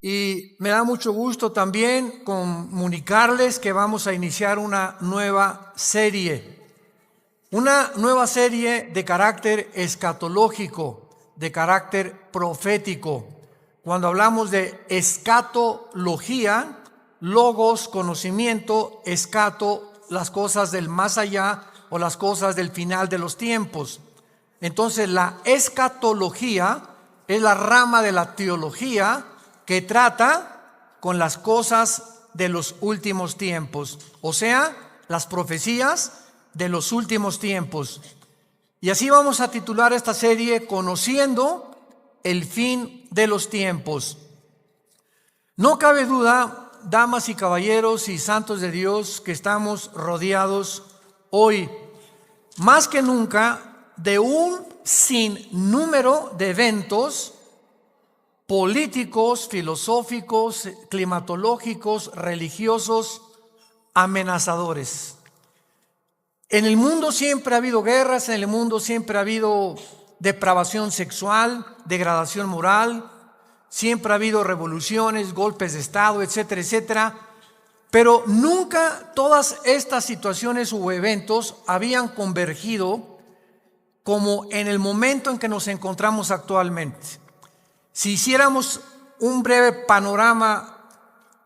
Y me da mucho gusto también comunicarles que vamos a iniciar una nueva serie de carácter escatológico, de carácter profético. Cuando hablamos de escatología, logos, conocimiento, escato, las cosas del más allá o las cosas del final de los tiempos. Entonces la escatología es la rama de la teología que trata con las cosas de los últimos tiempos, o sea, las profecías de los últimos tiempos. Y así vamos a titular esta serie, Conociendo el fin de los tiempos. No cabe duda, damas y caballeros y santos de Dios, que estamos rodeados hoy, más que nunca, de un sinnúmero de eventos políticos, filosóficos, climatológicos, religiosos, amenazadores. En el mundo siempre ha habido guerras, en el mundo siempre ha habido depravación sexual, degradación moral, siempre ha habido revoluciones, golpes de Estado, etcétera, etcétera. Pero nunca todas estas situaciones u eventos habían convergido como en el momento en que nos encontramos actualmente. Si hiciéramos un breve panorama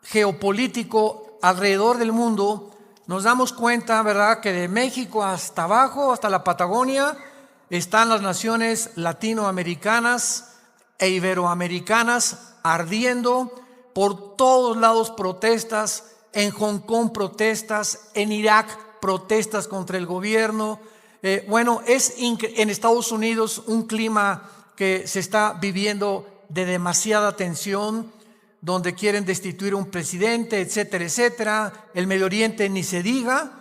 geopolítico alrededor del mundo, nos damos cuenta, ¿verdad?, que de México hasta abajo, hasta la Patagonia, están las naciones latinoamericanas e iberoamericanas ardiendo. Por todos lados protestas, en Hong Kong protestas, en Irak protestas contra el gobierno. Es en Estados Unidos un clima que se está viviendo de demasiada tensión, donde quieren destituir a un presidente, etcétera, etcétera. El Medio Oriente ni se diga,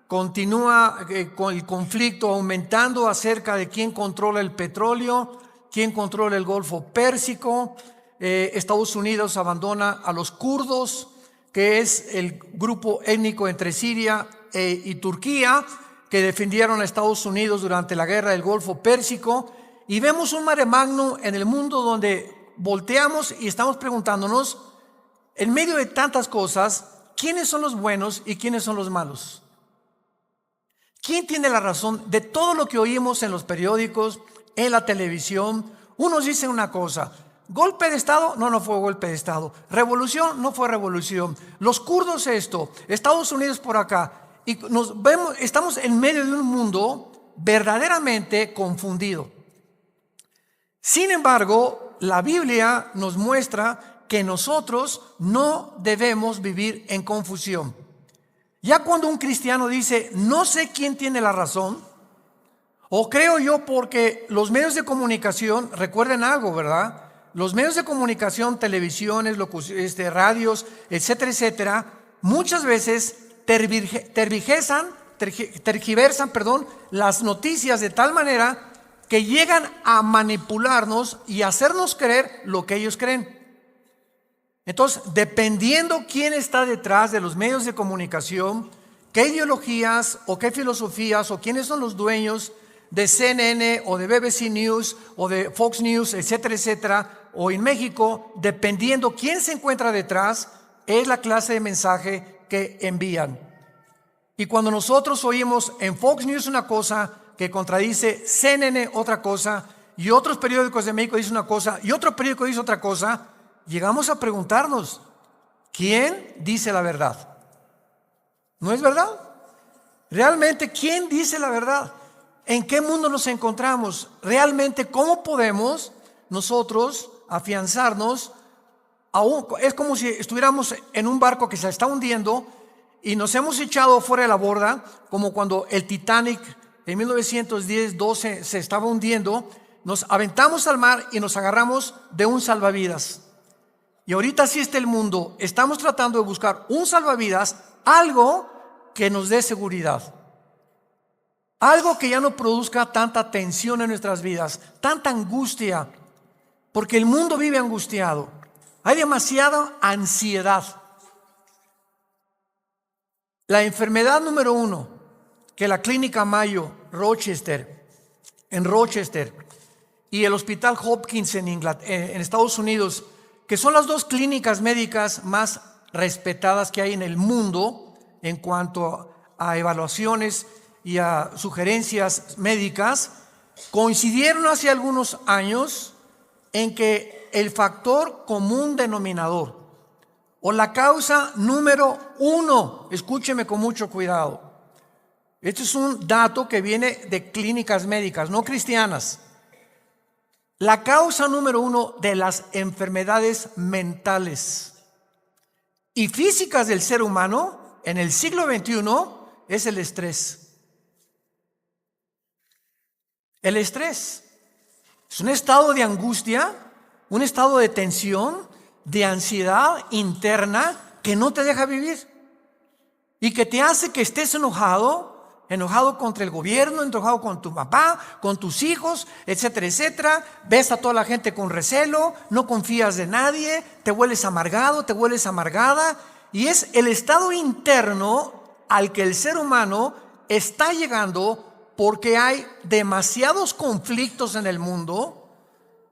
continúa con el conflicto aumentando acerca de quién controla el petróleo, quién controla el Golfo Pérsico. Estados Unidos abandona a los kurdos, que es el grupo étnico entre Siria y Turquía, que defendieron a Estados Unidos durante la guerra del Golfo Pérsico. Y vemos un mare magnum en el mundo donde volteamos y estamos preguntándonos, en medio de tantas cosas, ¿quiénes son los buenos y quiénes son los malos? ¿Quién tiene la razón de todo lo que oímos en los periódicos, en la televisión? Unos dicen una cosa: golpe de Estado, no fue golpe de Estado. Revolución, no fue revolución. Los kurdos esto, Estados Unidos por acá. Y estamos en medio de un mundo verdaderamente confundido. Sin embargo, la Biblia nos muestra que nosotros no debemos vivir en confusión. Ya cuando un cristiano dice, no sé quién tiene la razón, o creo yo porque los medios de comunicación, recuerden algo, ¿verdad? Los medios de comunicación, televisiones, radios, etcétera, etcétera, muchas veces tergiversan, las noticias de tal manera que llegan a manipularnos y hacernos creer lo que ellos creen. Entonces, dependiendo quién está detrás de los medios de comunicación, qué ideologías o qué filosofías o quiénes son los dueños de CNN o de BBC News o de Fox News, etcétera, etcétera, o en México, dependiendo quién se encuentra detrás, es la clase de mensaje que envían. Y cuando nosotros oímos en Fox News una cosa que contradice CNN otra cosa, y otros periódicos de México dicen una cosa, y otro periódico dice otra cosa, llegamos a preguntarnos, ¿quién dice la verdad? ¿No es verdad? Realmente, ¿quién dice la verdad? ¿En qué mundo nos encontramos? Realmente, ¿cómo podemos nosotros afianzarnos? Es como si estuviéramos en un barco que se está hundiendo y nos hemos echado fuera de la borda, como cuando el Titanic en 1910-12 se estaba hundiendo. Nos aventamos al mar y nos agarramos de un salvavidas. Y ahorita así está el mundo. Estamos tratando de buscar un salvavidas, algo que nos dé seguridad, algo que ya no produzca tanta tensión en nuestras vidas, tanta angustia, porque el mundo vive angustiado. Hay demasiada ansiedad. La enfermedad número 1 que la Clínica Mayo en Rochester y el Hospital Hopkins en Estados Unidos que son las dos clínicas médicas más respetadas que hay en el mundo en cuanto a evaluaciones y a sugerencias médicas, coincidieron hace algunos años en que el factor común denominador o la causa número uno, escúcheme con mucho cuidado, este es un dato que viene de clínicas médicas, no cristianas. La causa número uno de las enfermedades mentales y físicas del ser humano en el siglo XXI es el estrés. El estrés es un estado de angustia, un estado de tensión, de ansiedad interna que no te deja vivir y que te hace que estés enojado contra el gobierno, enojado con tu papá, con tus hijos, etcétera, etcétera. Ves a toda la gente con recelo, no confías de nadie, te vuelves amargado, te vuelves amargada. Y es el estado interno al que el ser humano está llegando porque hay demasiados conflictos en el mundo,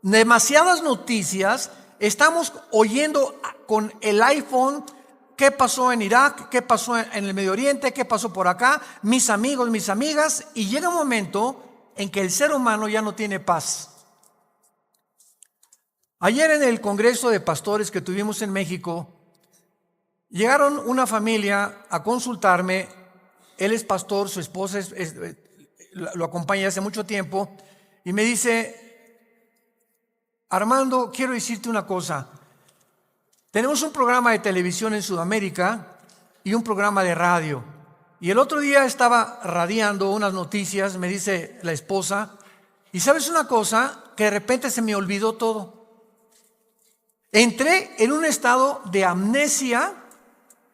demasiadas noticias. Estamos oyendo con el iPhone qué pasó en Irak, qué pasó en el Medio Oriente, qué pasó por acá, mis amigos, mis amigas, y llega un momento en que el ser humano ya no tiene paz. Ayer en el Congreso de Pastores que tuvimos en México, llegaron una familia a consultarme. Él es pastor, su esposa lo acompaña hace mucho tiempo, y me dice: Armando, quiero decirte una cosa. Tenemos un programa de televisión en Sudamérica y un programa de radio. Y el otro día estaba radiando unas noticias, me dice la esposa, y ¿sabes una cosa? Que de repente se me olvidó todo. Entré en un estado de amnesia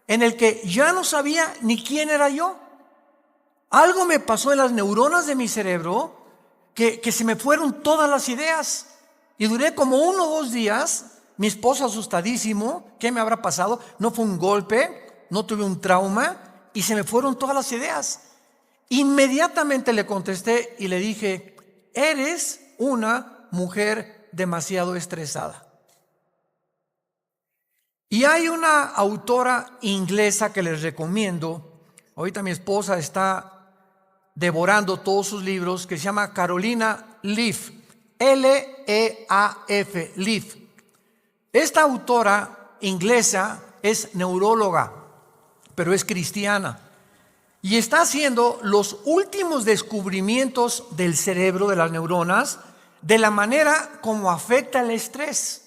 en el que ya no sabía ni quién era yo. Algo me pasó en las neuronas de mi cerebro que se me fueron todas las ideas. Y duré como 1 o 2 días. Mi esposo asustadísimo, ¿qué me habrá pasado? No fue un golpe, no tuve un trauma y se me fueron todas las ideas. Inmediatamente le contesté y le dije: eres una mujer demasiado estresada. Y hay una autora inglesa que les recomiendo. Ahorita mi esposa está devorando todos sus libros, que se llama Carolina Leaf, L-E-A-F, Leaf. Esta autora inglesa es neuróloga, pero es cristiana, y está haciendo los últimos descubrimientos del cerebro, de las neuronas, de la manera como afecta el estrés.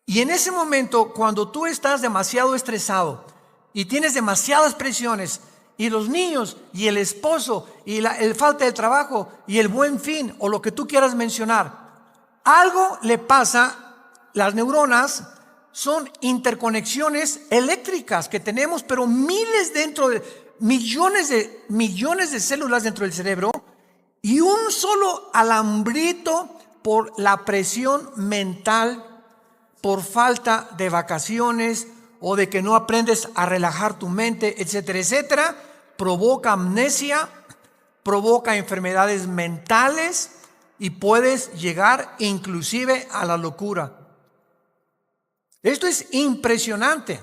Y en ese momento, cuando tú estás demasiado estresado y tienes demasiadas presiones, y los niños, y el esposo, y el falta de trabajo, y el buen fin, o lo que tú quieras mencionar, algo le pasa. Las neuronas son interconexiones eléctricas que tenemos, pero millones de células dentro del cerebro, y un solo alambrito por la presión mental, por falta de vacaciones o de que no aprendes a relajar tu mente, etcétera, etcétera, provoca amnesia, provoca enfermedades mentales y puedes llegar inclusive a la locura. Esto es impresionante,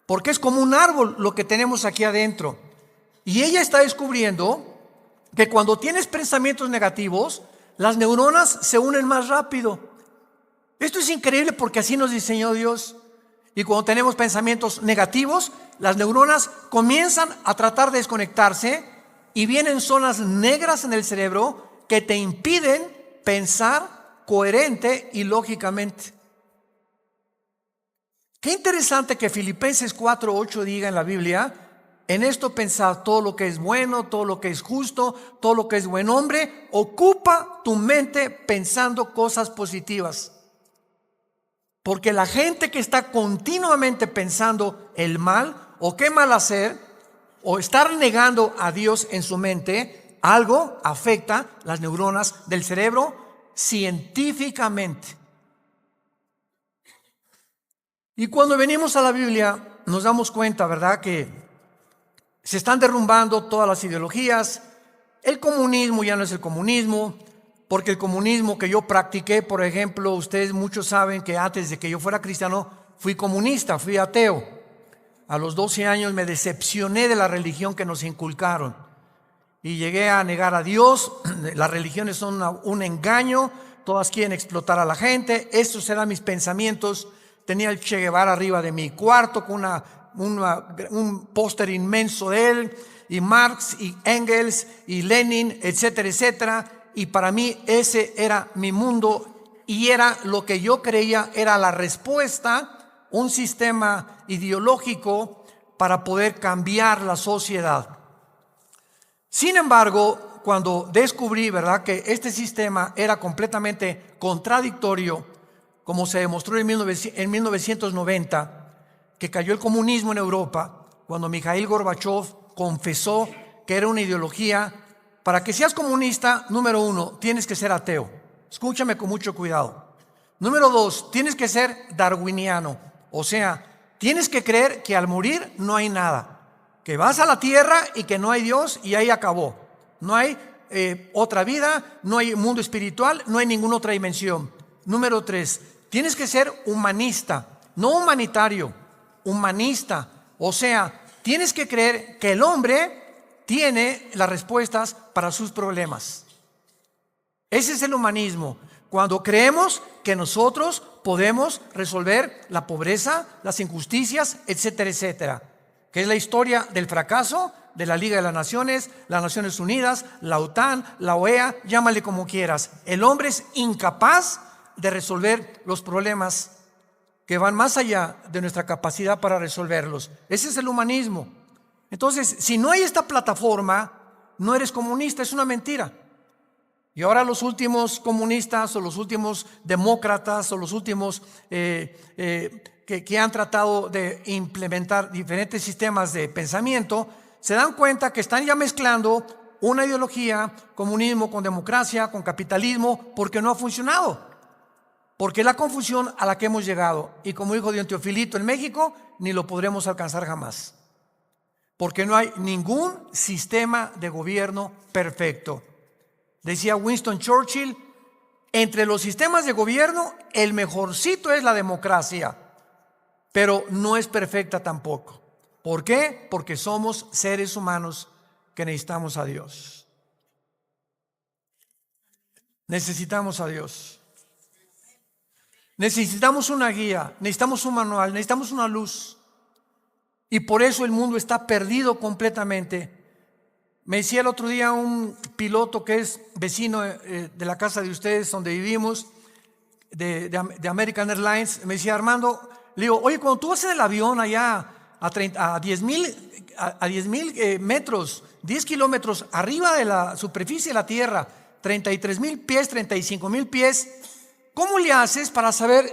porque es como un árbol lo que tenemos aquí adentro. Y ella está descubriendo que cuando tienes pensamientos negativos, las neuronas se unen más rápido. Esto es increíble porque así nos diseñó Dios. Y cuando tenemos pensamientos negativos, las neuronas comienzan a tratar de desconectarse y vienen zonas negras en el cerebro que te impiden pensar coherente y lógicamente. Qué interesante que Filipenses 4:8 diga en la Biblia: en esto pensad, todo lo que es bueno, todo lo que es justo, todo lo que es buen hombre, ocupa tu mente pensando cosas positivas. Porque la gente que está continuamente pensando el mal, o qué mal hacer, o estar negando a Dios en su mente, algo afecta las neuronas del cerebro científicamente. Y cuando venimos a la Biblia nos damos cuenta, ¿verdad?, que se están derrumbando todas las ideologías. El comunismo ya no es el comunismo, porque el comunismo que yo practiqué, por ejemplo, ustedes muchos saben que antes de que yo fuera cristiano, fui comunista, fui ateo. A los 12 años me decepcioné de la religión que nos inculcaron y llegué a negar a Dios. Las religiones son un engaño, todas quieren explotar a la gente. Estos eran mis pensamientos. Tenía el Che Guevara arriba de mi cuarto con un póster inmenso de él, y Marx y Engels y Lenin, etcétera, etcétera. Y para mí ese era mi mundo y era lo que yo creía era la respuesta, un sistema ideológico para poder cambiar la sociedad. Sin embargo, cuando descubrí, ¿verdad?, que este sistema era completamente contradictorio, como se demostró en 1990, que cayó el comunismo en Europa, cuando Mikhail Gorbachev confesó que era una ideología. Para que seas comunista, número 1, tienes que ser ateo. Escúchame con mucho cuidado. Número 2, tienes que ser darwiniano. O sea, tienes que creer que al morir no hay nada. Que vas a la tierra y que no hay Dios y ahí acabó. No hay otra vida, no hay mundo espiritual, no hay ninguna otra dimensión. Número 3, tienes que ser humanista, no humanitario, humanista. O sea, tienes que creer que el hombre tiene las respuestas para sus problemas. Ese es el humanismo. Cuando creemos que nosotros podemos resolver la pobreza, las injusticias, etcétera, etcétera. Que es la historia del fracaso de la Liga de las Naciones Unidas, la OTAN, la OEA, llámale como quieras. El hombre es incapaz de resolver los problemas que van más allá de nuestra capacidad para resolverlos. Ese es el humanismo. Entonces, si no hay esta plataforma, no eres comunista, es una mentira. Y ahora los últimos comunistas o los últimos demócratas o los últimos que han tratado de implementar diferentes sistemas de pensamiento, se dan cuenta que están ya mezclando una ideología, comunismo con democracia, con capitalismo, porque no ha funcionado. Porque es la confusión a la que hemos llegado. Y como dijo Don Teofilito, en México ni lo podremos alcanzar jamás. Porque no hay ningún sistema de gobierno perfecto. Decía Winston Churchill, entre los sistemas de gobierno, el mejorcito es la democracia, pero no es perfecta tampoco. ¿Por qué? Porque somos seres humanos que necesitamos a Dios. Necesitamos a Dios. Necesitamos una guía, necesitamos un manual, necesitamos una luz. Y por eso el mundo está perdido completamente. Me decía el otro día un piloto que es vecino de la casa de ustedes donde vivimos, de American Airlines, me decía: Armando, le digo, oye, cuando tú vas en el avión allá a 10,000 metros, 10 kilómetros arriba de la superficie de la tierra, 33,000 pies, 35,000 pies, ¿cómo le haces para saber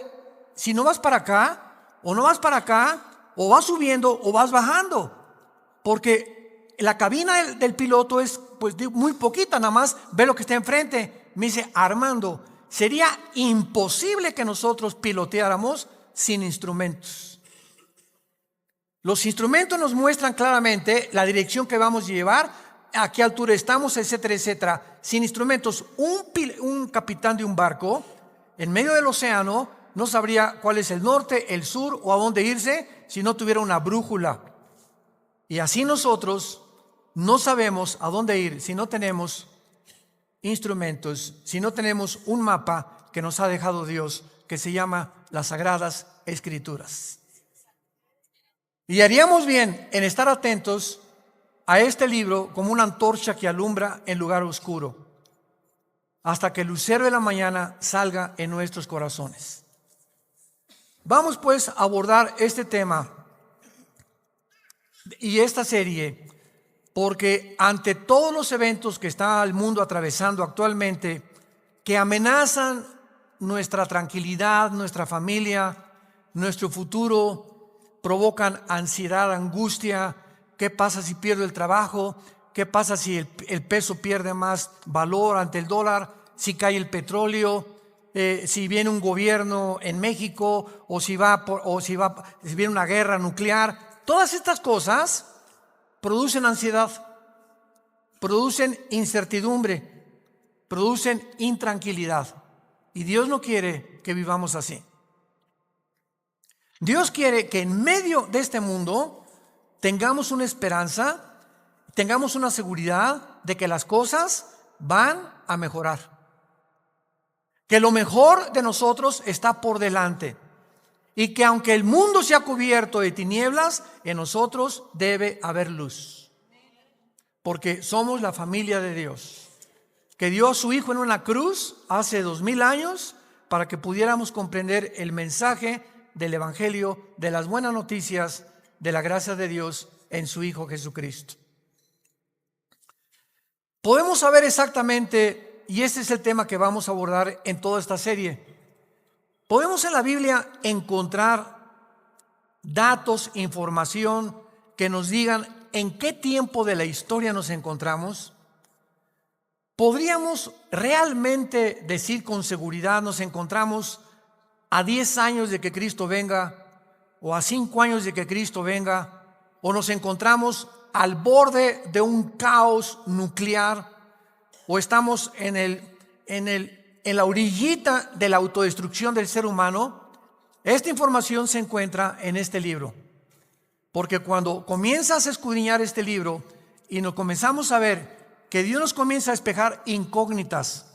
si no vas para acá o no vas para acá? O vas subiendo o vas bajando, porque la cabina del piloto es pues muy poquita, nada más ve lo que está enfrente. Me dice: Armando, sería imposible que nosotros piloteáramos sin instrumentos. Los instrumentos nos muestran claramente la dirección que vamos a llevar, a qué altura estamos, etcétera, etcétera. Sin instrumentos, un capitán de un barco en medio del océano no sabría cuál es el norte, el sur o a dónde irse si no tuviera una brújula. Y así nosotros no sabemos a dónde ir si no tenemos instrumentos, si no tenemos un mapa que nos ha dejado Dios, que se llama las Sagradas Escrituras. Y haríamos bien en estar atentos a este libro como una antorcha que alumbra en lugar oscuro, hasta que el lucero de la mañana salga en nuestros corazones. Vamos pues a abordar este tema y esta serie, porque ante todos los eventos que está el mundo atravesando actualmente, que amenazan nuestra tranquilidad, nuestra familia, nuestro futuro, provocan ansiedad, angustia. ¿Qué pasa si pierdo el trabajo? ¿Qué pasa si el peso pierde más valor ante el dólar? Si cae el petróleo, si viene un gobierno en México, o si viene una guerra nuclear. Todas estas cosas producen ansiedad, producen incertidumbre. producen intranquilidad. Y Dios no quiere que vivamos así. Dios quiere que en medio de este mundo tengamos una esperanza, tengamos una seguridad de que las cosas van a mejorar. Que lo mejor de nosotros está por delante. Y que aunque el mundo sea cubierto de tinieblas, en nosotros debe haber luz. Porque somos la familia de Dios, que dio a su Hijo en una cruz hace 2000 años para que pudiéramos comprender el mensaje del Evangelio, de las buenas noticias, de la gracia de Dios en su Hijo Jesucristo. Podemos saber exactamente, y este es el tema que vamos a abordar en toda esta serie, podemos en la Biblia encontrar datos, información que nos digan en qué tiempo de la historia nos encontramos. ¿Podríamos realmente decir con seguridad nos encontramos a 10 años de que Cristo venga, o a 5 años de que Cristo venga, o nos encontramos al borde de un caos nuclear, o estamos en la orillita de la autodestrucción del ser humano? Esta información se encuentra en este libro. Porque cuando comienzas a escudriñar este libro y nos comenzamos a ver que Dios nos comienza a despejar incógnitas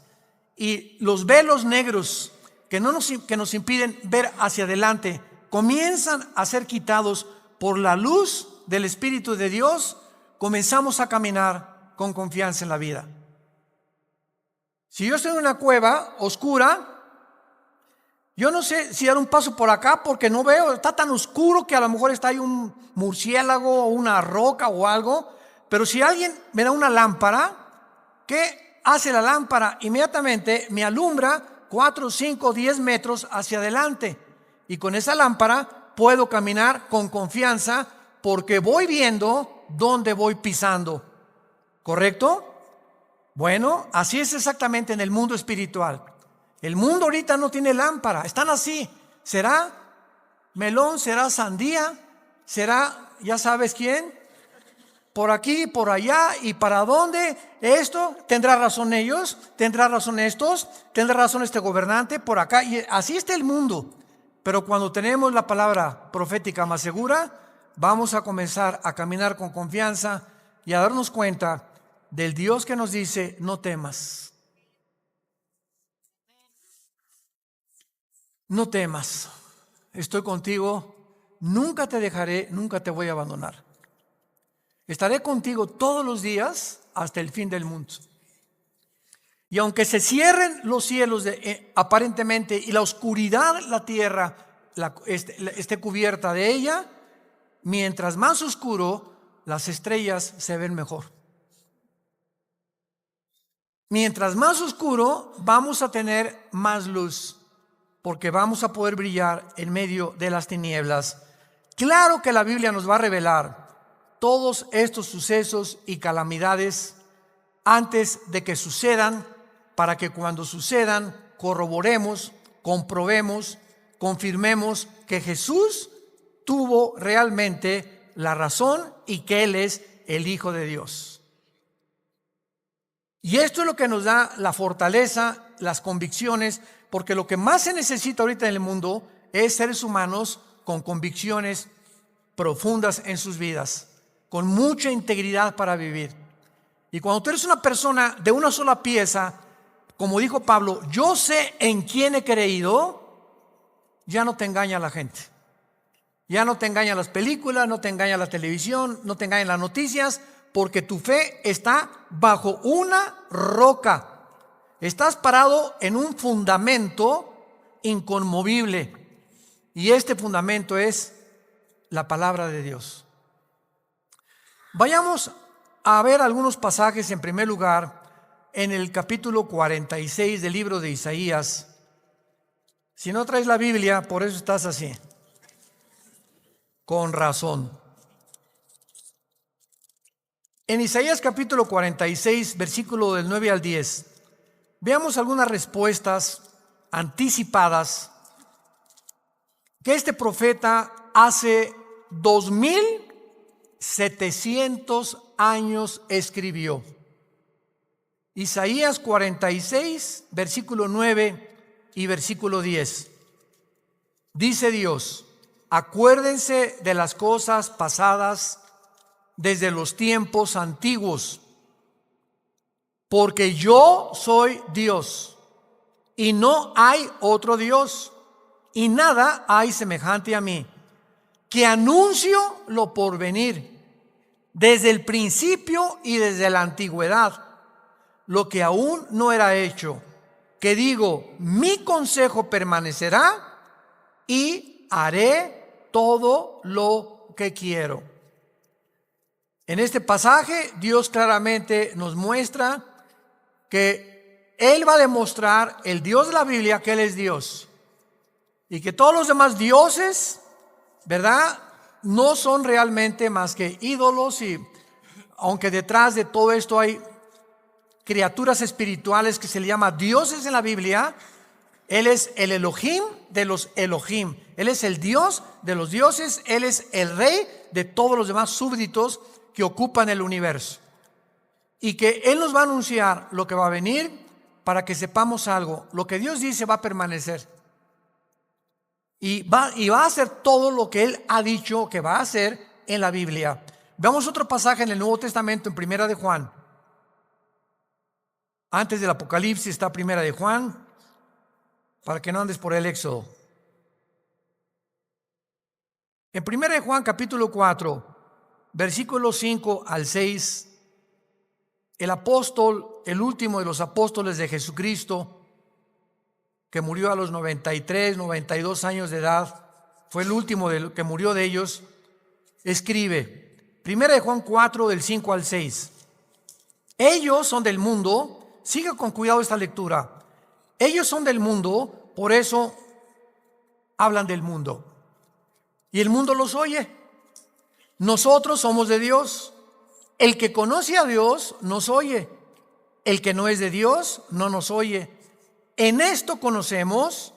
y los velos negros que nos impiden ver hacia adelante comienzan a ser quitados por la luz del Espíritu de Dios, comenzamos a caminar con confianza en la vida. Si yo estoy en una cueva oscura, yo no sé si dar un paso por acá porque no veo, está tan oscuro que a lo mejor está ahí un murciélago o una roca o algo. Pero si alguien me da una lámpara, ¿qué hace la lámpara? Inmediatamente me alumbra 4, 5, 10 metros hacia adelante. Y con esa lámpara puedo caminar con confianza porque voy viendo dónde voy pisando. ¿Correcto? Bueno, así es exactamente en el mundo espiritual. El mundo ahorita no tiene lámpara, están así. ¿Será melón? ¿Será sandía? ¿Será ya sabes quién? Por aquí, por allá, ¿y para dónde? Esto, ¿tendrá razón ellos? ¿Tendrá razón estos? ¿Tendrá razón este gobernante? Por acá, y así está el mundo. Pero cuando tenemos la palabra profética más segura, vamos a comenzar a caminar con confianza y a darnos cuenta del Dios que nos dice: no temas. No temas, estoy contigo, nunca te dejaré, nunca te voy a abandonar. Estaré contigo todos los días hasta el fin del mundo. Y aunque se cierren los cielos aparentemente y la oscuridad, la tierra esté cubierta de ella, mientras más oscuro, las estrellas se ven mejor. Mientras más oscuro, vamos a tener más luz, porque vamos a poder brillar en medio de las tinieblas. Claro que la Biblia nos va a revelar todos estos sucesos y calamidades antes de que sucedan, para que cuando sucedan corroboremos, comprobemos, confirmemos que Jesús tuvo realmente la razón y que Él es el Hijo de Dios. Y esto es lo que nos da la fortaleza, las convicciones, porque lo que más se necesita ahorita en el mundo es seres humanos con convicciones profundas en sus vidas, con mucha integridad para vivir. Y cuando tú eres una persona de una sola pieza, como dijo Pablo, yo sé en quién he creído, ya no te engaña la gente. Ya no te engañan las películas, no te engaña la televisión, no te engañan las noticias, porque tu fe está bajo una roca. Estás parado en un fundamento inconmovible. Y este fundamento es la palabra de Dios. Vayamos a ver algunos pasajes. En primer lugar, en el capítulo 46 del libro de Isaías. Si no traes la Biblia, por eso estás así. Con razón. En Isaías capítulo 46, versículo del 9 al 10, veamos algunas respuestas anticipadas que este profeta hace 2700 años escribió. Isaías 46, versículo 9 y versículo 10. Dice Dios: acuérdense de las cosas pasadas desde los tiempos antiguos, porque yo soy Dios y no hay otro Dios, y nada hay semejante a mí, que anuncio lo porvenir, desde el principio y desde la antigüedad, lo que aún no era hecho, que digo, mi consejo permanecerá y haré todo lo que quiero. En este pasaje, Dios claramente nos muestra que Él va a demostrar, el Dios de la Biblia, que Él es Dios. Y que todos los demás dioses, ¿verdad?, no son realmente más que ídolos. Y aunque detrás de todo esto hay criaturas espirituales que se le llama dioses en la Biblia, Él es el Elohim de los Elohim. Él es el Dios de los dioses. Él es el rey de todos los demás súbditos que ocupan el universo. Y que Él nos va a anunciar lo que va a venir para que sepamos algo. Lo que Dios dice va a permanecer. Y va a hacer todo lo que Él ha dicho que va a hacer en la Biblia. Veamos otro pasaje en el Nuevo Testamento, en Primera de Juan. Antes del Apocalipsis está Primera de Juan, para que no andes por el Éxodo. En Primera de Juan, capítulo 4, versículos 5 al 6, el apóstol, el último de los apóstoles de Jesucristo, que murió a los 93, 92 años de edad, fue el último que murió de ellos, escribe, Primera de Juan 4, del 5 al 6. Ellos son del mundo, siga con cuidado esta lectura. Ellos son del mundo, por eso hablan del mundo. Y el mundo los oye. Nosotros somos de Dios. El que conoce a Dios nos oye. El que no es de Dios no nos oye. En esto conocemos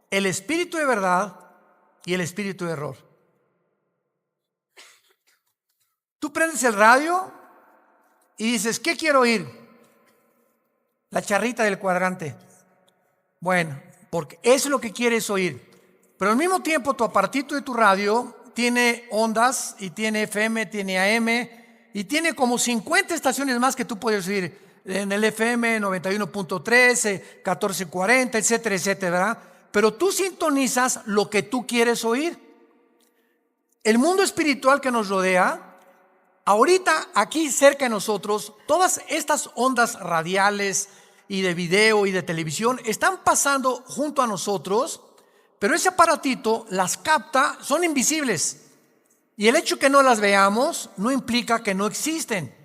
el espíritu de verdad y el espíritu de error. Tú prendes el radio y dices, ¿qué quiero oír? La charrita del cuadrante. Bueno, porque eso es lo que quieres oír. Pero al mismo tiempo tu aparatito de tu radio tiene ondas y tiene FM, tiene AM y tiene como 50 estaciones más que tú puedes oír. En el FM 91.3, 1440, etcétera, etcétera, ¿verdad? Pero tú sintonizas lo que tú quieres oír. El mundo espiritual que nos rodea, ahorita aquí cerca de nosotros, todas estas ondas radiales y de video y de televisión están pasando junto a nosotros, pero ese aparatito las capta, son invisibles. Y el hecho que no las veamos no implica que no existen,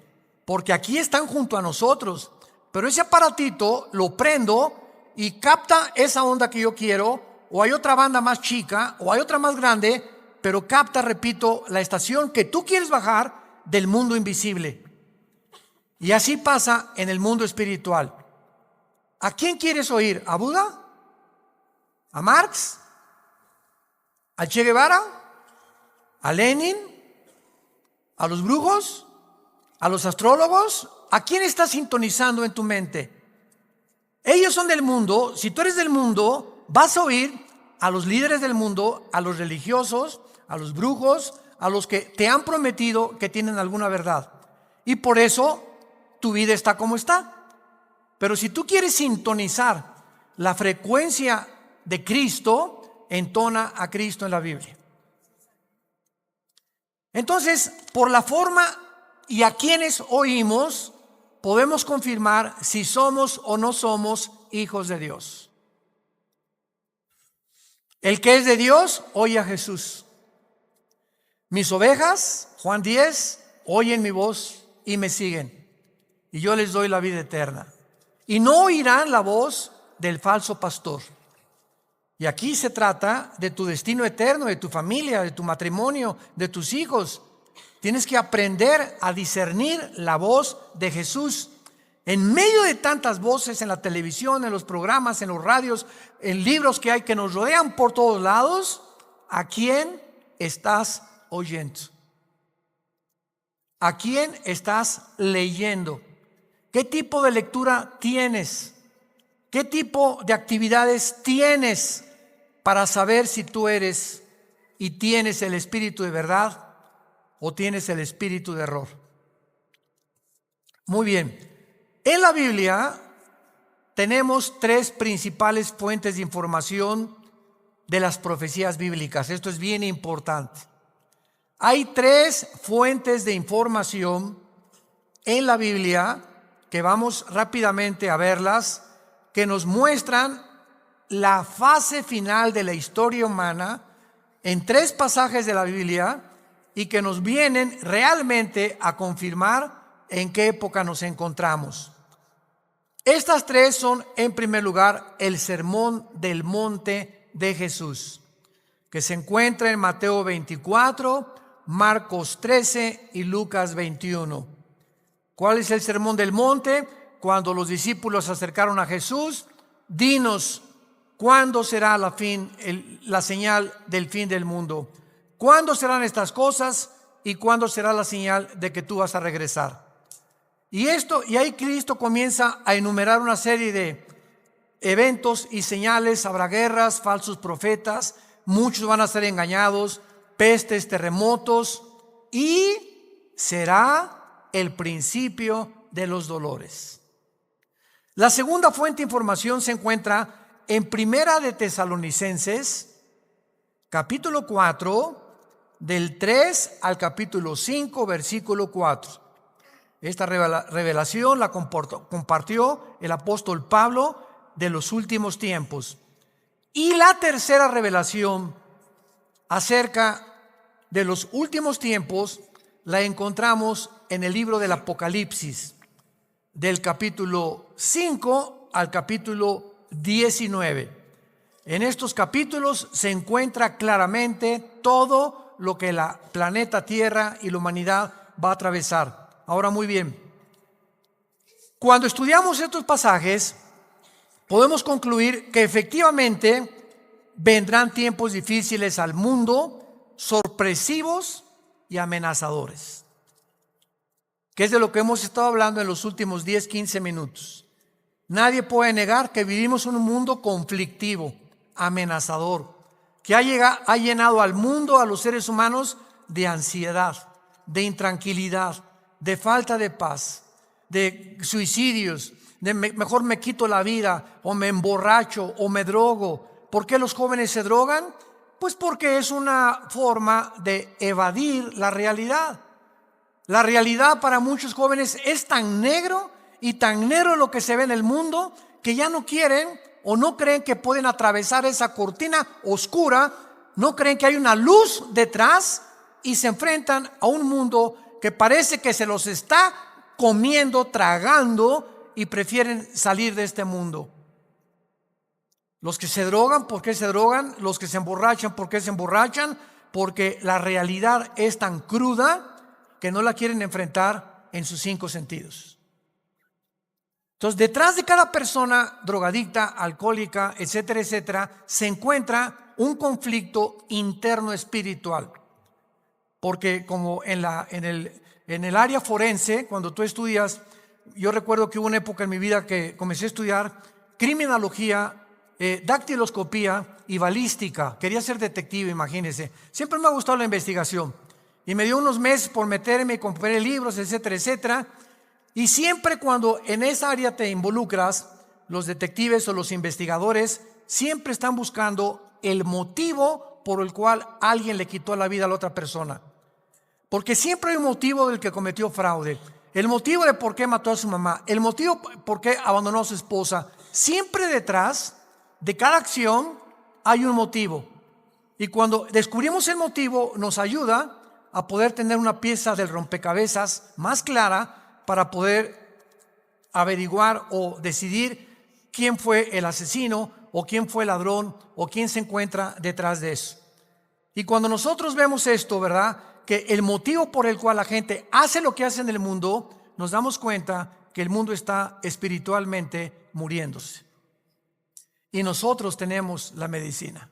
porque aquí están junto a nosotros. Pero ese aparatito lo prendo y capta esa onda que yo quiero, o hay otra banda más chica, o hay otra más grande, pero capta, repito, la estación que tú quieres bajar del mundo invisible. Y así pasa en el mundo espiritual. ¿A quién quieres oír? ¿A Buda? ¿A Marx? ¿A Che Guevara? ¿A Lenin? ¿A los brujos? ¿A los astrólogos? ¿A quién estás sintonizando en tu mente? Ellos son del mundo. Si tú eres del mundo, vas a oír a los líderes del mundo, a los religiosos, a los brujos, a los que te han prometido que tienen alguna verdad. Y por eso tu vida está como está. Pero si tú quieres sintonizar la frecuencia de Cristo, entona a Cristo en la Biblia. Entonces, por la forma y a quienes oímos, podemos confirmar si somos o no somos hijos de Dios. El que es de Dios, oye a Jesús. Mis ovejas, Juan 10, oyen mi voz y me siguen, y yo les doy la vida eterna. Y no oirán la voz del falso pastor. Y aquí se trata de tu destino eterno, de tu familia, de tu matrimonio, de tus hijos. Tienes que aprender a discernir la voz de Jesús. En medio de tantas voces en la televisión, en los programas, en los radios, en libros que hay que nos rodean por todos lados, ¿a quién estás oyendo? ¿A quién estás leyendo? ¿Qué tipo de lectura tienes? ¿Qué tipo de actividades tienes para saber si tú eres y tienes el espíritu de verdad o tienes el espíritu de error? Muy bien. En la Biblia tenemos tres principales fuentes de información de las profecías bíblicas. Esto es bien importante. Hay tres fuentes de información en la Biblia que vamos rápidamente a verlas, que nos muestran la fase final de la historia humana en tres pasajes de la Biblia y que nos vienen realmente a confirmar en qué época nos encontramos. Estas tres son, en primer lugar, el Sermón del Monte de Jesús, que se encuentra en Mateo 24, Marcos 13 y Lucas 21. ¿Cuál es el Sermón del Monte? Cuando los discípulos se acercaron a Jesús, dinos, ¿cuándo será la señal del fin del mundo? ¿Cuándo serán estas cosas? ¿Y cuándo será la señal de que tú vas a regresar? Y ahí Cristo comienza a enumerar una serie de eventos y señales. Habrá guerras, falsos profetas, muchos van a ser engañados, pestes, terremotos, y será el principio de los dolores. La segunda fuente de información se encuentra en Primera de Tesalonicenses, capítulo 4, del 3 al capítulo 5, versículo 4. Esta revelación la compartió el apóstol Pablo de los últimos tiempos. Y la tercera revelación acerca de los últimos tiempos la encontramos en el libro del Apocalipsis, del capítulo 5 al capítulo 19. En estos capítulos se encuentra claramente todo lo que la planeta Tierra y la humanidad va a atravesar. Ahora, muy bien, cuando estudiamos estos pasajes, podemos concluir que efectivamente vendrán tiempos difíciles al mundo, sorpresivos y amenazadores, que es de lo que hemos estado hablando en los últimos 10-15 minutos. Nadie puede negar que vivimos en un mundo conflictivo, amenazador, que ha llenado al mundo, a los seres humanos, de ansiedad, de intranquilidad, de falta de paz, de suicidios, de mejor me quito la vida, o me emborracho, o me drogo. ¿Por qué los jóvenes se drogan? Pues porque es una forma de evadir la realidad. La realidad para muchos jóvenes es tan negro y tan negro lo que se ve en el mundo que ya no quieren o no creen que pueden atravesar esa cortina oscura, no creen que hay una luz detrás y se enfrentan a un mundo que parece que se los está comiendo, tragando, y prefieren salir de este mundo. Los que se drogan, ¿por qué se drogan? Los que se emborrachan, ¿por qué se emborrachan? Porque la realidad es tan cruda que no la quieren enfrentar en sus 5 sentidos. Entonces, detrás de cada persona drogadicta, alcohólica, etcétera, etcétera, se encuentra un conflicto interno espiritual. Porque como en el área forense, cuando tú estudias, yo recuerdo que hubo una época en mi vida que comencé a estudiar criminología, dactiloscopía y balística. Quería ser detective, imagínense. Siempre me ha gustado la investigación. Y me dio unos meses por meterme, compré libros, etcétera, etcétera. Y siempre cuando en esa área te involucras, los detectives o los investigadores siempre están buscando el motivo por el cual alguien le quitó la vida a la otra persona. Porque siempre hay un motivo del que cometió fraude, el motivo de por qué mató a su mamá, el motivo por qué abandonó a su esposa. Siempre detrás de cada acción hay un motivo. Y cuando descubrimos el motivo, nos ayuda a poder tener una pieza del rompecabezas más clara para poder averiguar o decidir quién fue el asesino o quién fue el ladrón o quién se encuentra detrás de eso. Y cuando nosotros vemos esto, ¿verdad?, que el motivo por el cual la gente hace lo que hace en el mundo, nos damos cuenta que el mundo está espiritualmente muriéndose. Y nosotros tenemos la medicina.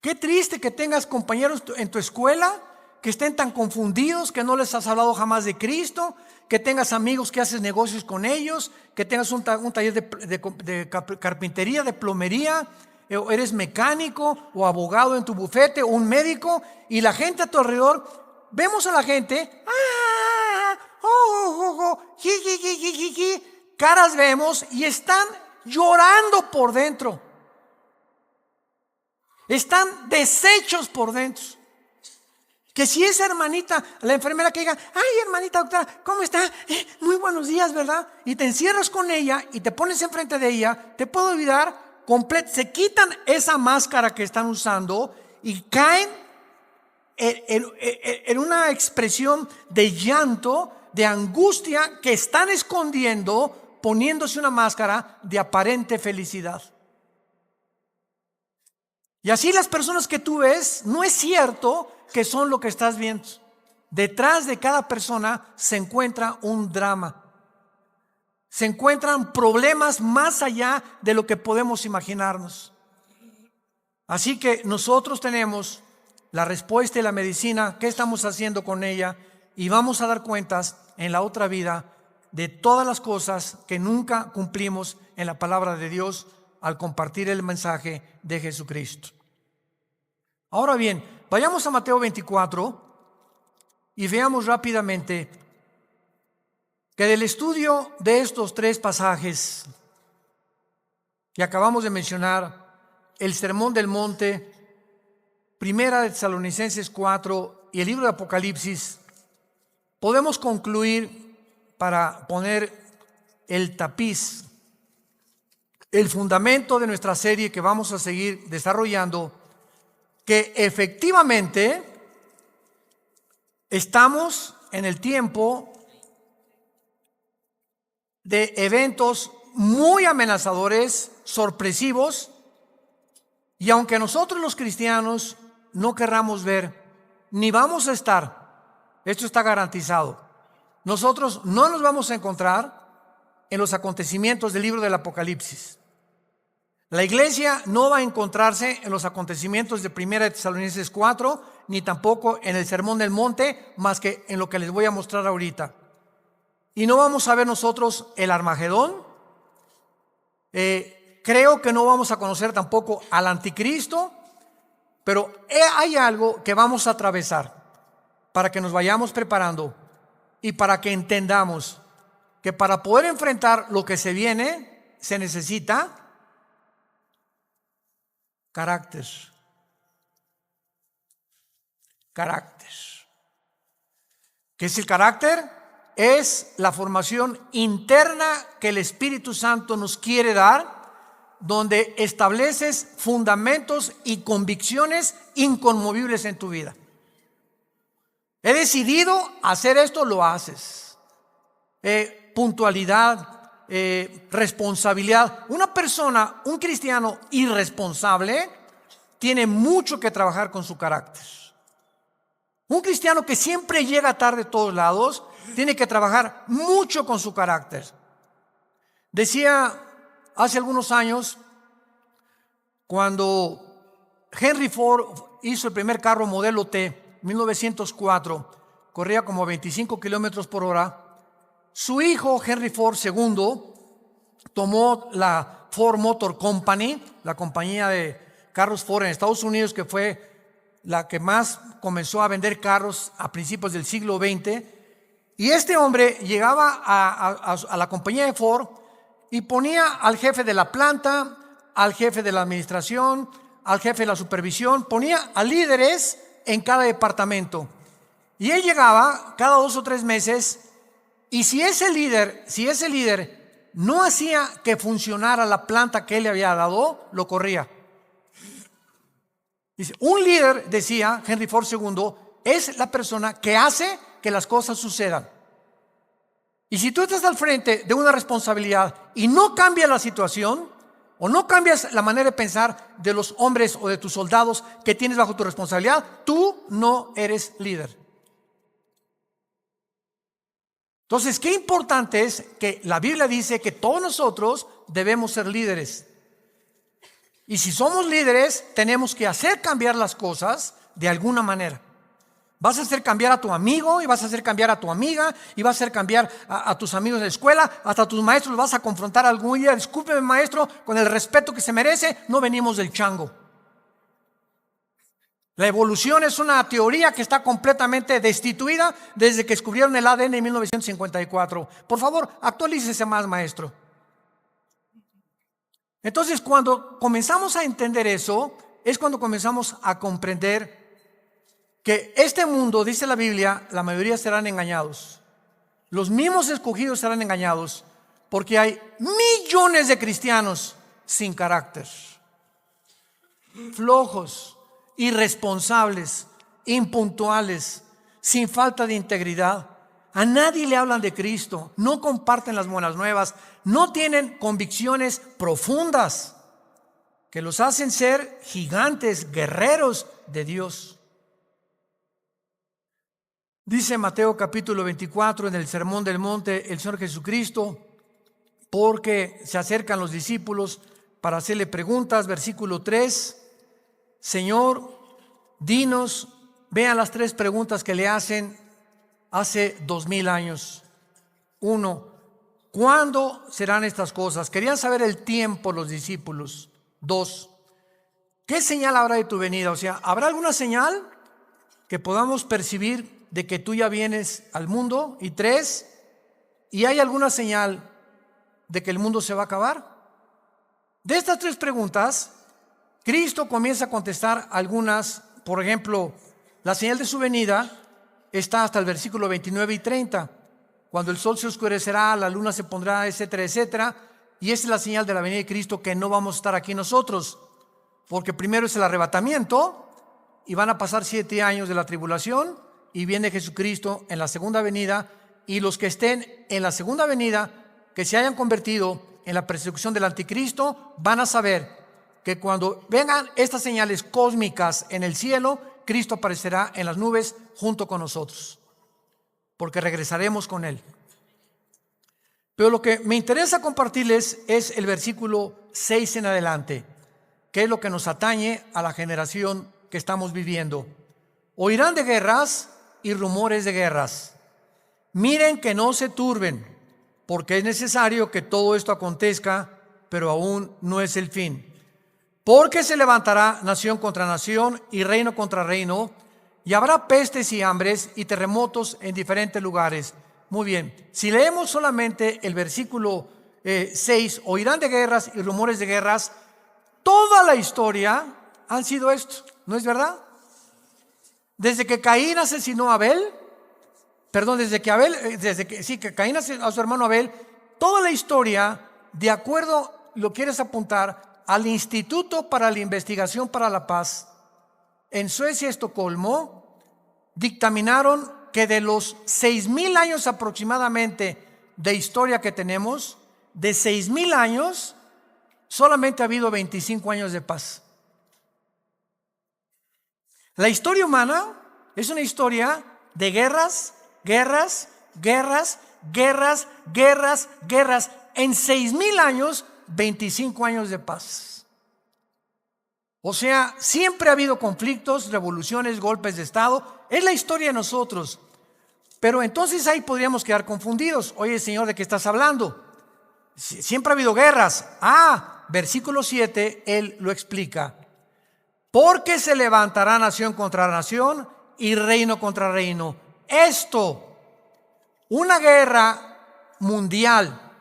Qué triste que tengas compañeros en tu escuela que estén tan confundidos, que no les has hablado jamás de Cristo, que tengas amigos que haces negocios con ellos, que tengas un taller de carpintería, de plomería, eres mecánico o abogado en tu bufete o un médico, y la gente a tu alrededor, vemos a la gente, caras vemos y están llorando por dentro, están deshechos por dentro. Que si esa hermanita, la enfermera que diga, ay hermanita doctora, ¿cómo está? Muy buenos días, ¿verdad? Y te encierras con ella y te pones enfrente de ella, te puedo olvidar, se quitan esa máscara que están usando y caen en una expresión de llanto, de angustia que están escondiendo, poniéndose una máscara de aparente felicidad. Y así las personas que tú ves, no es cierto que son lo que estás viendo. Detrás de cada persona se encuentra un drama. Se encuentran problemas más allá de lo que podemos imaginarnos. Así que nosotros tenemos la respuesta y la medicina, qué estamos haciendo con ella, y vamos a dar cuentas en la otra vida de todas las cosas que nunca cumplimos en la palabra de Dios al compartir el mensaje de Jesucristo. Ahora bien, vayamos a Mateo 24 y veamos rápidamente que del estudio de estos tres pasajes que acabamos de mencionar, el Sermón del Monte, Primera de Tesalonicenses 4 y el libro de Apocalipsis, podemos concluir, para poner el tapiz, el fundamento de nuestra serie que vamos a seguir desarrollando, que efectivamente estamos en el tiempo de eventos muy amenazadores, sorpresivos, y aunque nosotros los cristianos no querramos ver, ni vamos a estar, esto está garantizado, nosotros no nos vamos a encontrar en los acontecimientos del libro del Apocalipsis. La iglesia no va a encontrarse en los acontecimientos de Primera de Tesalonicenses 4, ni tampoco en el Sermón del Monte, más que en lo que les voy a mostrar ahorita. Y no vamos a ver nosotros el Armagedón. Creo que no vamos a conocer tampoco al Anticristo, pero hay algo que vamos a atravesar para que nos vayamos preparando y para que entendamos que para poder enfrentar lo que se viene se necesita carácter. ¿Qué es el carácter? Es la formación interna que el Espíritu Santo nos quiere dar, donde estableces fundamentos y convicciones inconmovibles en tu vida. He decidido hacer esto, lo haces. Puntualidad, responsabilidad. Una persona, un cristiano irresponsable, tiene mucho que trabajar con su carácter. Un cristiano que siempre llega tarde a todos lados, tiene que trabajar mucho con su carácter. Decía hace algunos años, cuando Henry Ford hizo el primer carro modelo T, 1904, corría como 25 kilómetros por hora. Su hijo Henry Ford II tomó la Ford Motor Company, la compañía de carros Ford en Estados Unidos, que fue la que más comenzó a vender carros a principios del siglo XX. Y este hombre llegaba a la compañía de Ford y ponía al jefe de la planta, al jefe de la administración, al jefe de la supervisión, ponía a líderes en cada departamento. Y él llegaba cada 2 o 3 meses, y si ese líder no hacía que funcionara la planta que él le había dado, lo corría. Dice, un líder, decía Henry Ford II, es la persona que hace que las cosas sucedan. Y si tú estás al frente de una responsabilidad y no cambias la situación, o no cambias la manera de pensar de los hombres o de tus soldados que tienes bajo tu responsabilidad, tú no eres líder. Entonces, qué importante es que la Biblia dice que todos nosotros debemos ser líderes. Y si somos líderes, tenemos que hacer cambiar las cosas de alguna manera. Vas a hacer cambiar a tu amigo y vas a hacer cambiar a tu amiga y vas a hacer cambiar a tus amigos de la escuela, hasta a tus maestros los vas a confrontar algún día. Discúlpeme, maestro, con el respeto que se merece, no venimos del chango. La evolución es una teoría que está completamente destituida desde que descubrieron el ADN en 1954. Por favor, actualícese más, maestro. Entonces, cuando comenzamos a entender eso, es cuando comenzamos a comprender que este mundo, dice la Biblia, la mayoría serán engañados. Los mismos escogidos serán engañados porque hay millones de cristianos sin carácter, flojos, irresponsables, impuntuales, sin falta de integridad. A nadie le hablan de Cristo, no comparten las buenas nuevas, no tienen convicciones profundas que los hacen ser gigantes, guerreros de Dios. Dice Mateo capítulo 24 en el Sermón del Monte el Señor Jesucristo, porque se acercan los discípulos para hacerle preguntas, versículo 3, Señor, dinos, vean las 3 preguntas que le hacen hace 2000 años. 1, ¿cuándo serán estas cosas? Querían saber el tiempo los discípulos. 2, ¿qué señal habrá de tu venida? O sea, ¿habrá alguna señal que podamos percibir de que tú ya vienes al mundo? Y 3, ¿y hay alguna señal de que el mundo se va a acabar? De estas 3 preguntas, Cristo comienza a contestar algunas. Por ejemplo, la señal de su venida está hasta el versículo 29 y 30, cuando el sol se oscurecerá, la luna se pondrá, etcétera, etcétera. Y esa es la señal de la venida de Cristo, que no vamos a estar aquí nosotros, porque primero es el arrebatamiento y van a pasar 7 años de la tribulación y viene Jesucristo en la segunda venida, y los que estén en la segunda venida, que se hayan convertido en la persecución del anticristo, van a saber que cuando vengan estas señales cósmicas en el cielo, Cristo aparecerá en las nubes junto con nosotros, porque regresaremos con Él. Pero lo que me interesa compartirles es el versículo 6 en adelante, que es lo que nos atañe a la generación que estamos viviendo. Oirán de guerras y rumores de guerras. Miren que no se turben, porque es necesario que todo esto acontezca, pero aún no es el fin. Porque se levantará nación contra nación y reino contra reino, y habrá pestes y hambres y terremotos en diferentes lugares. Muy bien, si leemos solamente el versículo 6, oirán de guerras y rumores de guerras, toda la historia han sido esto, ¿no es verdad? Desde que Caín asesinó a Abel, desde que Caín asesinó a su hermano Abel, toda la historia, de acuerdo, lo quieres apuntar, al Instituto para la Investigación para la Paz en Suecia, Estocolmo, dictaminaron que de los 6,000 años aproximadamente de historia que tenemos, de 6,000 años, solamente ha habido 25 años de paz. La historia humana es una historia de guerras, guerras, guerras, guerras, guerras, guerras. En 6,000 años, 25 años de paz. O sea, siempre ha habido conflictos, revoluciones, golpes de Estado. Es la historia de nosotros. Pero entonces ahí podríamos quedar confundidos. Oye, Señor, ¿de qué estás hablando? Siempre ha habido guerras. Versículo 7, Él lo explica. Porque se levantará nación contra nación y reino contra reino. Esto, una guerra mundial,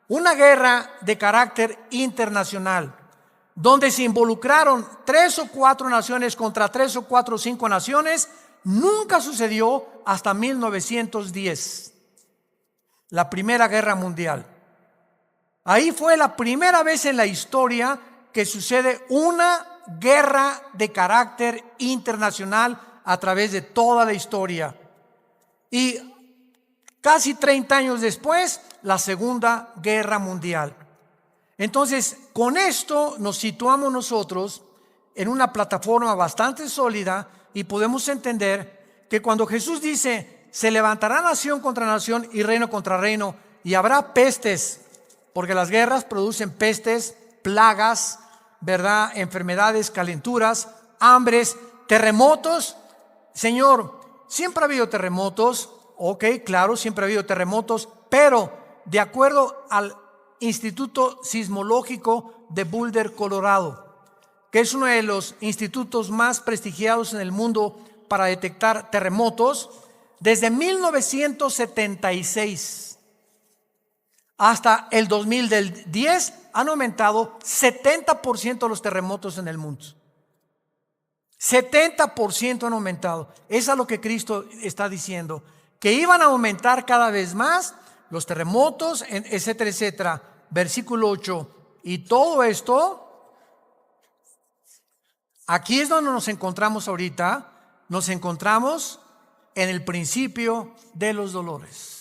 una guerra de carácter internacional, donde se involucraron 3 o 4 naciones contra 3 o 4 o 5 naciones, nunca sucedió hasta 1910, la Primera Guerra Mundial. Ahí fue la primera vez en la historia que sucede una guerra de carácter internacional a través de toda la historia. Y casi 30 años después, la Segunda Guerra Mundial. Entonces, con esto nos situamos nosotros en una plataforma bastante sólida y podemos entender que cuando Jesús dice, se levantará nación contra nación y reino contra reino, y habrá pestes, porque las guerras producen pestes, plagas, ¿verdad? Enfermedades, calenturas, hambres, terremotos. Señor, siempre ha habido terremotos, ok, claro, siempre ha habido terremotos, pero de acuerdo al Instituto Sismológico de Boulder, Colorado, que es uno de los institutos más prestigiados en el mundo para detectar terremotos, desde 1976 hasta el 2010 han aumentado 70% los terremotos en el mundo. 70% han aumentado. Eso es lo que Cristo está diciendo, que iban a aumentar cada vez más los terremotos, etcétera, etcétera. Versículo 8. Y todo esto, aquí es donde nos encontramos ahorita. Nos encontramos en el principio de los dolores.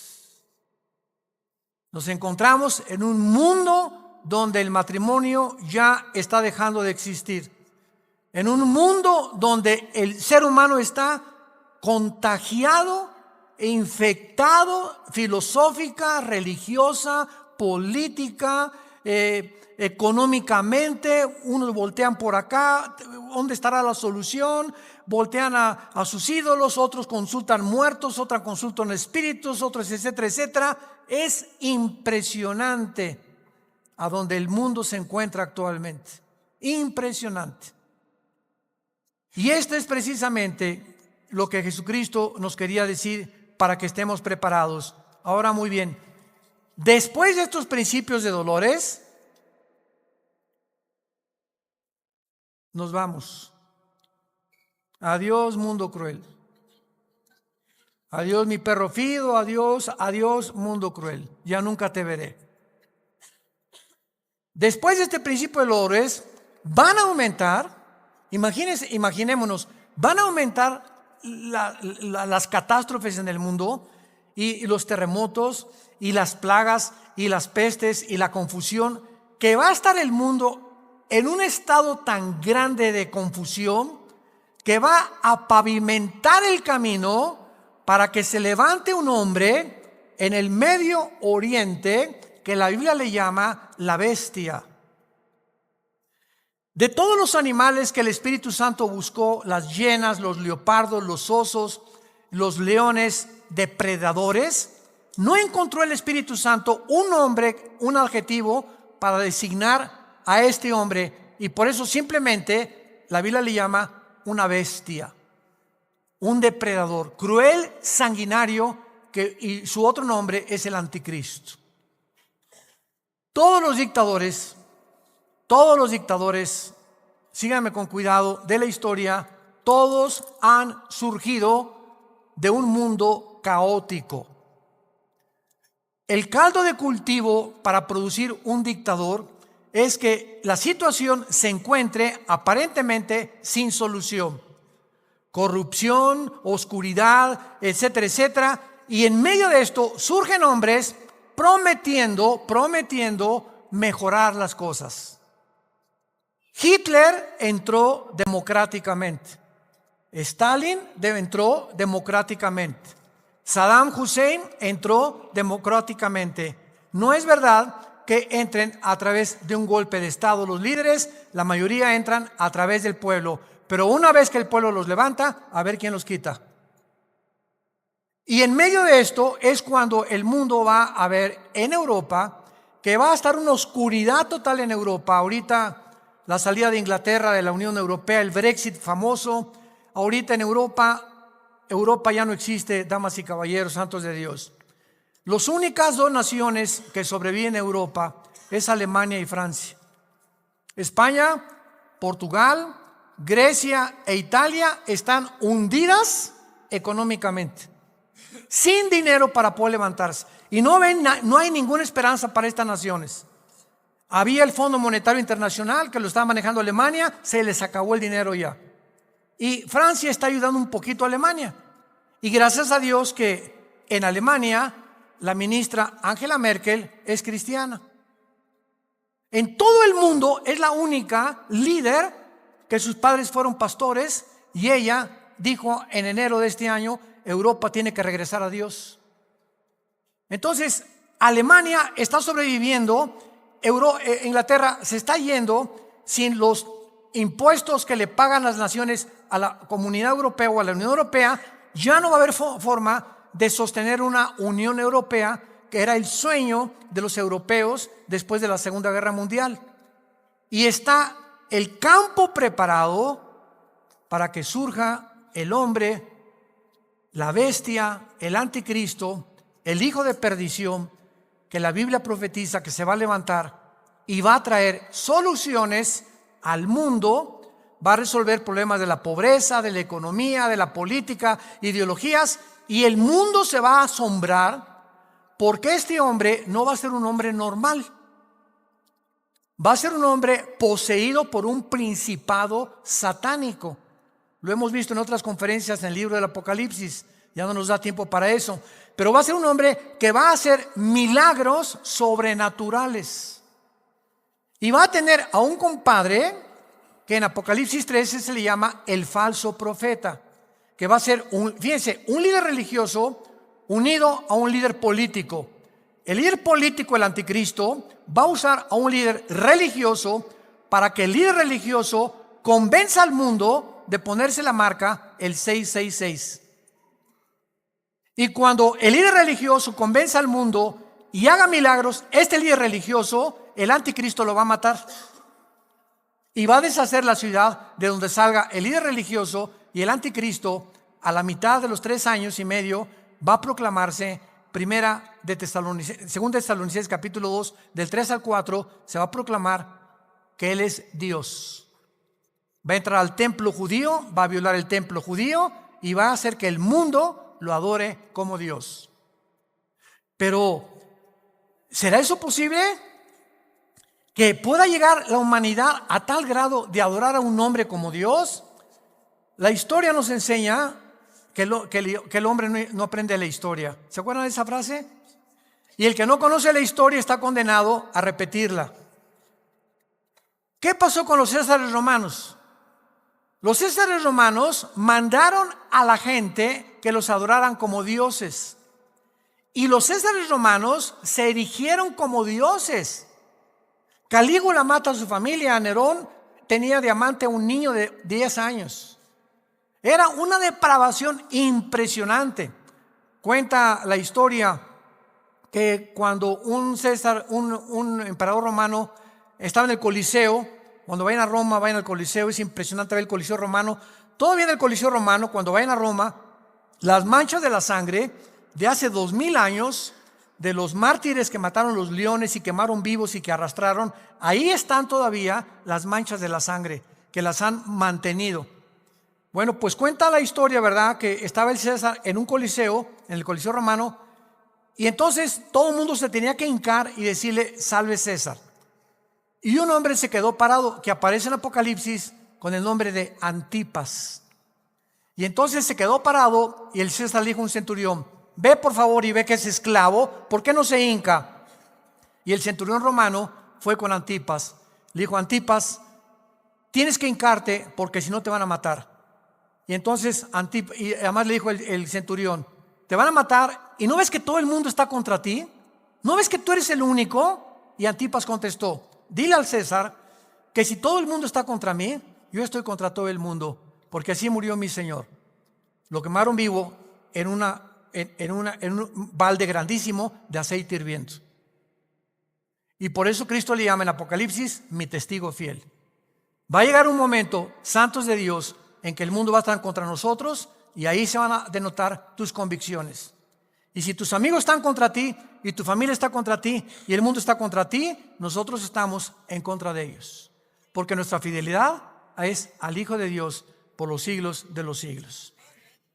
Nos encontramos en un mundo donde el matrimonio ya está dejando de existir. En un mundo donde el ser humano está contagiado e infectado filosófica, religiosa, política, económicamente. Unos voltean por acá, ¿dónde estará la solución? Voltean a sus ídolos, otros consultan muertos, otros consultan espíritus, otros etcétera, etcétera. Es impresionante a donde el mundo se encuentra actualmente. Impresionante. Y esto es precisamente lo que Jesucristo nos quería decir para que estemos preparados. Ahora, muy bien, después de estos principios de dolores, nos vamos. Adiós, mundo cruel. Adiós, mi perro fido. Adiós, adiós, mundo cruel. Ya nunca te veré. Después de este principio de dolores, van a aumentar. Imaginémonos, van a aumentar las catástrofes en el mundo y los terremotos y las plagas y las pestes y la confusión, que va a estar el mundo en un estado tan grande de confusión que va a pavimentar el camino para que se levante un hombre en el Medio Oriente que la Biblia le llama la bestia. De todos los animales que el Espíritu Santo buscó, las hienas, los leopardos, los osos, los leones depredadores, no encontró el Espíritu Santo un nombre, un adjetivo para designar a este hombre, y por eso simplemente la Biblia le llama una bestia, un depredador, cruel, sanguinario, y su otro nombre es el anticristo. Todos los dictadores, síganme con cuidado, de la historia, todos han surgido de un mundo caótico. El caldo de cultivo para producir un dictador es que la situación se encuentre aparentemente sin solución. Corrupción, oscuridad, etcétera, etcétera. Y en medio de esto surgen hombres prometiendo mejorar las cosas. Hitler entró democráticamente. Stalin entró democráticamente. Saddam Hussein entró democráticamente. No es verdad que entren a través de un golpe de Estado los líderes, la mayoría entran a través del pueblo. Pero una vez que el pueblo los levanta, a ver quién los quita. Y en medio de esto es cuando el mundo va a ver en Europa que va a estar una oscuridad total en Europa. Ahorita la salida de Inglaterra de la Unión Europea, el Brexit famoso. Ahorita en Europa ya no existe, damas y caballeros, santos de Dios. Las únicas dos naciones que sobreviven en Europa es Alemania y Francia. España, Portugal, Grecia e Italia están hundidas económicamente, sin dinero para poder levantarse. Y no hay ninguna esperanza para estas naciones. Había el Fondo Monetario Internacional que lo estaba manejando Alemania, se les acabó el dinero ya. Y Francia está ayudando un poquito a Alemania. Y gracias a Dios que en Alemania la ministra Angela Merkel es cristiana. En todo el mundo es la única líder que sus padres fueron pastores, y ella dijo en enero de este año: Europa tiene que regresar a Dios. Entonces Alemania está sobreviviendo, Inglaterra se está yendo sin los impuestos que le pagan las naciones a la Comunidad Europea o a la Unión Europea, ya no va a haber forma de sostener una Unión Europea, que era el sueño de los europeos después de la Segunda Guerra Mundial. Y está el campo preparado para que surja el hombre, la bestia, el anticristo, el hijo de perdición, que la Biblia profetiza que se va a levantar y va a traer soluciones al mundo, va a resolver problemas de la pobreza, de la economía, de la política, ideologías, y el mundo se va a asombrar porque este hombre no va a ser un hombre normal. Va a ser un hombre poseído por un principado satánico. Lo hemos visto en otras conferencias en el libro del Apocalipsis. Ya no nos da tiempo para eso. Pero va a ser un hombre que va a hacer milagros sobrenaturales. Y va a tener a un compadre que en Apocalipsis 13 se le llama el falso profeta. Que va a ser, fíjense, un líder religioso unido a un líder político. El líder político, el anticristo, va a usar a un líder religioso para que el líder religioso convenza al mundo de ponerse la marca el 666. Y cuando el líder religioso convenza al mundo y haga milagros, este líder religioso, el anticristo lo va a matar. Y va a deshacer la ciudad de donde salga el líder religioso, y el anticristo, a la mitad de los 3 años y medio, va a proclamarse. Segunda de Tesalonicenses capítulo 2, del 3 al 4, se va a proclamar que Él es Dios. Va a entrar al templo judío, va a violar el templo judío y va a hacer que el mundo lo adore como Dios. Pero, ¿será eso posible? ¿Que pueda llegar la humanidad a tal grado de adorar a un hombre como Dios? La historia nos enseña que el hombre no aprende la historia. ¿Se acuerdan de esa frase? Y el que no conoce la historia está condenado a repetirla. ¿Qué pasó con los césares romanos? Los césares romanos mandaron a la gente que los adoraran como dioses. Y los césares romanos se erigieron como dioses. Calígula mata a su familia. Nerón tenía de amante a un niño de 10 años. Era una depravación impresionante. Cuenta la historia que cuando un emperador romano estaba en el Coliseo, cuando vayan a Roma, vayan al Coliseo, es impresionante ver el Coliseo romano. Todavía en el Coliseo romano, cuando vayan a Roma, las manchas de la sangre de hace 2000 años, de los mártires que mataron los leones y quemaron vivos y que arrastraron, ahí están todavía las manchas de la sangre que las han mantenido. Bueno, pues cuenta la historia, ¿verdad?, que estaba el César en un coliseo, en el Coliseo romano, y entonces todo el mundo se tenía que hincar y decirle: salve César. Y un hombre se quedó parado, que aparece en Apocalipsis con el nombre de Antipas. Y entonces se quedó parado y el César le dijo a un centurión: ve por favor y ve que es esclavo, ¿por qué no se hinca? Y el centurión romano fue con Antipas. Le dijo: Antipas, tienes que hincarte porque si no te van a matar. Y entonces y además le dijo el centurión: te van a matar y ¿no ves que todo el mundo está contra ti? ¿No ves que tú eres el único? Y Antipas contestó: dile al César que si todo el mundo está contra mí, yo estoy contra todo el mundo, porque así murió mi Señor. Lo quemaron vivo en un balde grandísimo de aceite hirviendo. Y por eso Cristo le llama en Apocalipsis mi testigo fiel. Va a llegar un momento, santos de Dios, en que el mundo va a estar contra nosotros, y ahí se van a denotar tus convicciones. Y si tus amigos están contra ti, y tu familia está contra ti, y el mundo está contra ti, nosotros estamos en contra de ellos, porque nuestra fidelidad es al Hijo de Dios por los siglos de los siglos.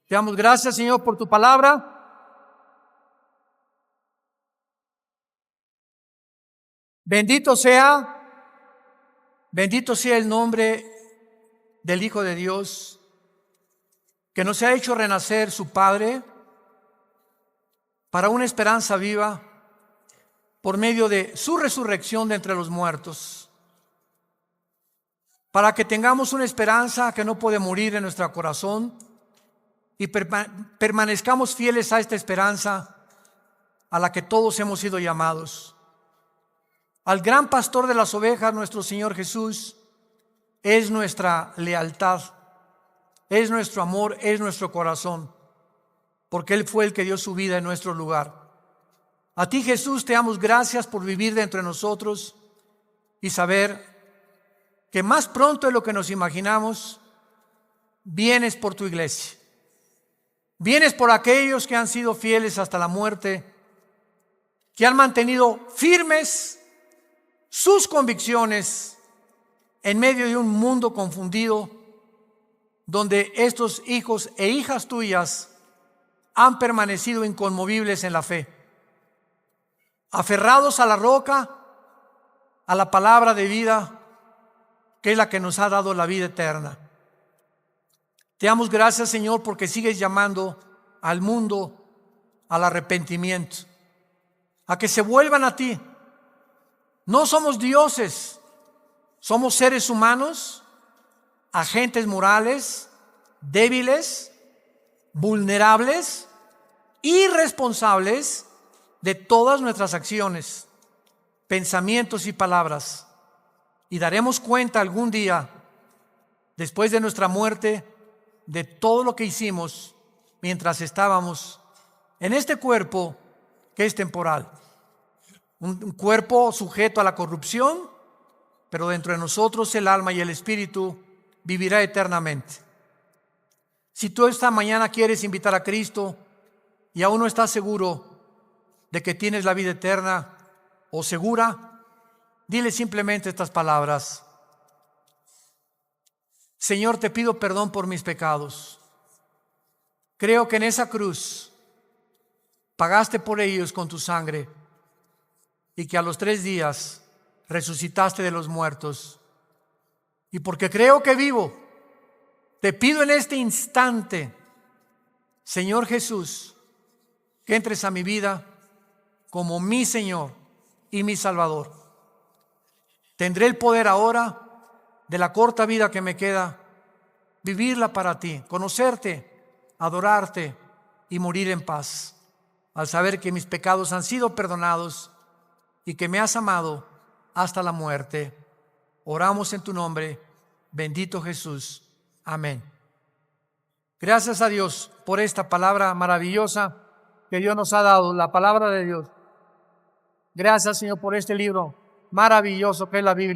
Te damos gracias, Señor, por tu palabra. Bendito sea el nombre del Hijo de Dios, que nos ha hecho renacer su Padre para una esperanza viva por medio de su resurrección de entre los muertos, para que tengamos una esperanza que no puede morir en nuestro corazón y permanezcamos fieles a esta esperanza a la que todos hemos sido llamados. Al gran pastor de las ovejas, nuestro Señor Jesús, es nuestra lealtad, es nuestro amor, es nuestro corazón. porque Él fue el que dio su vida en nuestro lugar. A ti, Jesús, te damos gracias por vivir dentro de nosotros y saber que más pronto de lo que nos imaginamos, vienes por tu iglesia. Vienes por aquellos que han sido fieles hasta la muerte, que han mantenido firmes sus convicciones en medio de un mundo confundido, donde estos hijos e hijas tuyas han permanecido inconmovibles en la fe, aferrados a la roca, a la palabra de vida, que es la que nos ha dado la vida eterna. Te damos gracias, Señor, porque sigues llamando al mundo al arrepentimiento, a que se vuelvan a ti. No somos dioses, somos seres humanos, agentes morales, débiles, vulnerables, irresponsables de todas nuestras acciones, pensamientos y palabras. Y daremos cuenta algún día, después de nuestra muerte, de todo lo que hicimos mientras estábamos en este cuerpo que es temporal. Un cuerpo sujeto a la corrupción, pero dentro de nosotros el alma y el espíritu vivirá eternamente. Si tú esta mañana quieres invitar a Cristo y aún no estás seguro de que tienes la vida eterna o segura, dile simplemente estas palabras: Señor, te pido perdón por mis pecados. Creo que en esa cruz pagaste por ellos con tu sangre y que a los 3 días resucitaste de los muertos. Y porque creo que vivo, te pido en este instante, Señor Jesús, que entres a mi vida como mi Señor y mi Salvador. Tendré el poder ahora, de la corta vida que me queda, vivirla para ti, conocerte, adorarte y morir en paz, al saber que mis pecados han sido perdonados y que me has amado hasta la muerte. Oramos en tu nombre, bendito Jesús. Amén. Gracias a Dios por esta palabra maravillosa que Dios nos ha dado, la palabra de Dios. Gracias, Señor, por este libro maravilloso que es la Biblia.